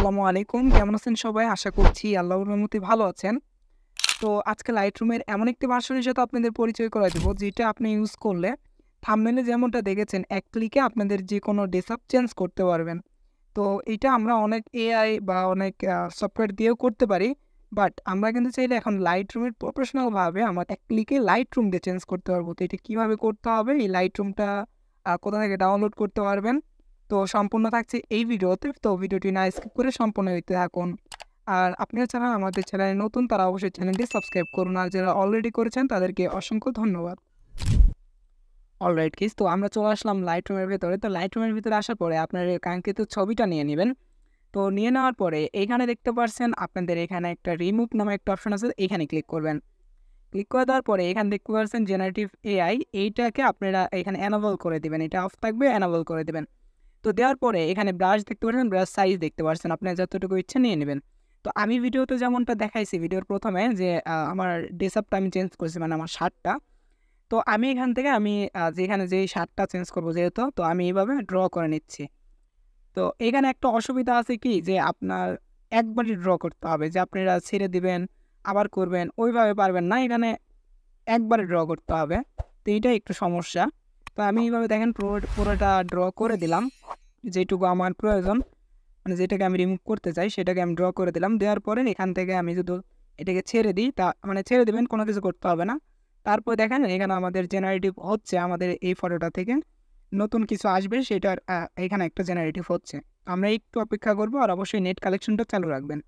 আসসালামু আলাইকুম। কেমন আছেন সবাই? আশা করছি আল্লাহর রহমতে ভালো আছেন। তো আজকে লাইটরুমের এমন একটি ভার্সনের সাথে আপনাদের পরিচয় করায় দিব, যেটা আপনি ইউজ করলে থাম্বনেইলে যেমনটা দেখেছেন, এক ক্লিকে আপনাদের যেকোনো ড্রেসআপ চেঞ্জ করতে পারবেন। তো এইটা আমরা অনেক এআই বা অনেক সফটওয়্যার দিয়েও করতে পারি। বাট আমরা কিন্তু চাইলে এখন লাইটরুমের প্রফেশনালভাবে আমরা এক ক্লিকে লাইটরুম দিয়ে চেঞ্জ করতে পারবো। তো এটা কীভাবে করতে হবে, এই লাইটরুমটা কোথা থেকে ডাউনলোড করতে পারবেন, তো সম্পূর্ণ থাকছে এই ভিডিওতে। তো ভিডিওটি না স্কিপ করে সম্পূর্ণ দেখতে থাকুন। আর আপনারা যারা আমাদের চ্যানেলে নতুন, তারা অবশ্যই চ্যানেলটি সাবস্ক্রাইব করুন। আর যারা অলরেডি করেছেন তাদেরকে অসংখ্য ধন্যবাদ। অলরাইট কিস, তো আমরা চলে আসলাম লাইটরুমের ভেতরে। তো লাইটরুমের ভিতরে আসার পরে আপনার এই কাঙ্ক্ষিত ছবিটা নিয়ে নেবেন। তো নিয়ে নেওয়ার পরে এইখানে দেখতে পাচ্ছেন আপনাদের এখানে একটা রিমুভ নামে একটা অপশন আছে, এইখানে ক্লিক করবেন। ক্লিক করে দেওয়ার পরে এখানে দেখতে পাচ্ছেন জেনারেটিভ এআই, এইটাকে আপনারা এখানে অ্যানাবল করে দেবেন। এটা অফ থাকবে, অ্যানাবল করে দেবেন। তো দেওয়ার পরে এখানে ব্রাশ দেখতে পাচ্ছেন, ব্রাশ সাইজ দেখতে পাচ্ছেন, আপনার যতটুকু ইচ্ছে নিয়ে নেবেন। তো আমি ভিডিওতে যেমনটা দেখাইছি, ভিডিওর প্রথমে যে আমার ড্রেসআপটা আমি চেঞ্জ করছি, মানে আমার শার্টটা। তো আমি এখান থেকে যেখানে যেই শার্টটা চেঞ্জ করবো যেহেতু, তো আমি এইভাবে ড্র করে নিচ্ছি। তো এখানে একটা অসুবিধা আছে কি, যে আপনার একবারই ড্র করতে হবে, যে আপনারা ছেড়ে দিবেন আবার করবেন ওইভাবে পারবেন না, এখানে একবারে ড্র করতে হবে। তো এইটাই একটু সমস্যা। তো আমি এইভাবে দেখেন পুরোটা ড্র করে দিলাম, যেটুকু আমার প্রয়োজন, মানে যেটাকে আমি রিমুভ করতে চাই সেটাকে আমি ড্র করে দিলাম। দেওয়ার পরে এখান থেকে আমি যদি এটাকে ছেড়ে দিই, তা মানে ছেড়ে দেবেন, কোনো কিছু করতে হবে না। তারপর দেখেন এখানে আমাদের জেনারেটিভ হচ্ছে, আমাদের এই ফটোটা থেকে নতুন কিছু আসবে, সেটার এখানে একটা জেনারেটিভ হচ্ছে। আমরা একটু অপেক্ষা করবো, আর অবশ্যই নেট কালেকশনটা চালু রাখবেন।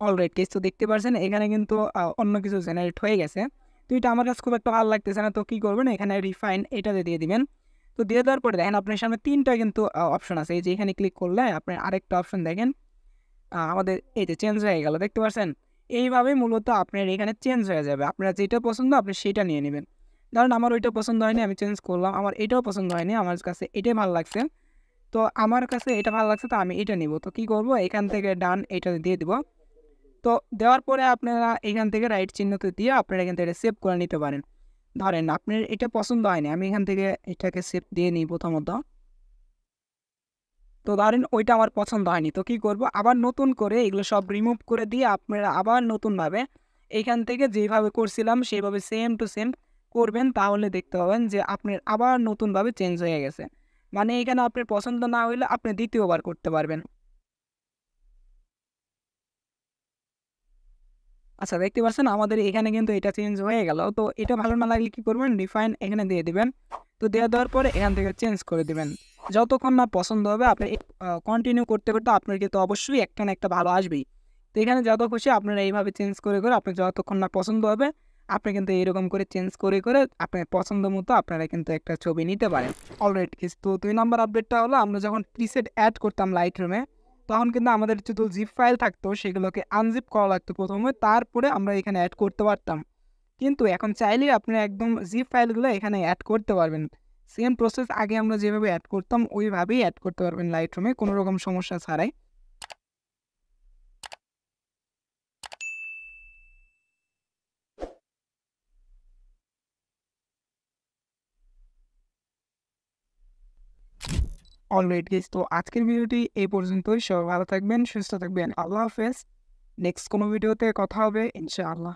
অলরাইট কেস, তো দেখতে পাচ্ছেন এখানে কিন্তু অন্য কিছু জেনারেট হয়ে গেছে। তো এটা আমার কাছে খুব একটা ভালো লাগতেছে না। তো কী করবেন, এখানে রিফাইন এটাতে দিয়ে দিবেন। তো দিয়ে দেওয়ার পরে দেখেন আপনার সামনে তিনটা কিন্তু অপশন আছে। এই যে এখানে ক্লিক করলে আপনি আরেকটা অপশন দেখেন, আমাদের এই যে চেঞ্জ হয়ে গেল, দেখতে পাচ্ছেন। এইভাবে মূলত আপনার এখানে চেঞ্জ হয়ে যাবে। আপনার যেটা পছন্দ আপনি সেটা নিয়ে নেবেন। ধরেন আমার ওইটা পছন্দ হয়নি, আমি চেঞ্জ করলাম, আমার এটাও পছন্দ হয়নি, আমার কাছে এটাই ভালো লাগছে। তো আমার কাছে এটা ভালো লাগছে, তো আমি এটা নিব। তো কী করবো, এখান থেকে ডান এটা দিয়ে দিব। তো দেওয়ার পরে আপনারা এখান থেকে রাইট চিহ্নতে দিয়ে আপনারা এখান থেকে সেভ করে নিতে পারেন। ধরেন আপনার এটা পছন্দ হয়নি, আমি এখান থেকে এটাকে সেভ দিয়ে নিই প্রথমত। তো ধরেন ওইটা আমার পছন্দ হয়নি, তো কী করব, আবার নতুন করে এগুলো সব রিমুভ করে দিয়ে আপনারা আবার নতুনভাবে এইখান থেকে যেভাবে করছিলাম সেভাবে সেম টু সেম করবেন। তাহলে দেখতে পাবেন যে আপনার আবার নতুনভাবে চেঞ্জ হয়ে গেছে। মানে এখানে আপনার পছন্দ না হইলে আপনি দ্বিতীয়বার করতে পারবেন। আচ্ছা, দেখতে পাচ্ছেন আমাদের এখানে কিন্তু এটা চেঞ্জ হয়ে গেল। তো এটা ভালো না লাগলে কী করবেন, রিফাইন এখানে দিয়ে দিবেন। তো দেওয়ার পরে এখান থেকে চেঞ্জ করে দিবেন। যতক্ষণ না পছন্দ হবে আপনি কন্টিনিউ করতে করতে আপনার কিন্তু অবশ্যই একটা না একটা ভালো আসবেই। তো এখানে যত খুশি আপনারা এইভাবে চেঞ্জ করে করে আপনার যতক্ষণ না পছন্দ হবে, আপনি কিন্তু এরকম করে চেঞ্জ করে করে আপনার পছন্দ মতো আপনারা কিন্তু একটা ছবি নিতে পারেন। অলরেডি তো 2 নম্বর আপডেটটা হলো, আমরা যখন প্রিসেট অ্যাড করতাম লাইটরুমে, তখন কিন্তু আমাদের শুধু জিপ ফাইল থাকতো, সেগুলোকে আনজিপ করা লাগতো প্রথমে, তারপরে আমরা এখানে অ্যাড করতে পারতাম। কিন্তু এখন চাইলেই আপনি একদম জিপ ফাইলগুলো এখানে অ্যাড করতে পারবেন। সেম প্রসেস আগে আমরা যেভাবে অ্যাড করতাম ওইভাবেই অ্যাড করতে পারবেন লাইটরুমে, কোনো রকম সমস্যা ছাড়াই। অলরাইট গাইস, তো আজকের ভিডিওটি এই পর্যন্তই। সবাই ভালো থাকবেন, সুস্থ থাকবেন। আল্লাহ হাফেজ। নেক্সট কোনো ভিডিওতে কথা হবে ইনশাআল্লাহ।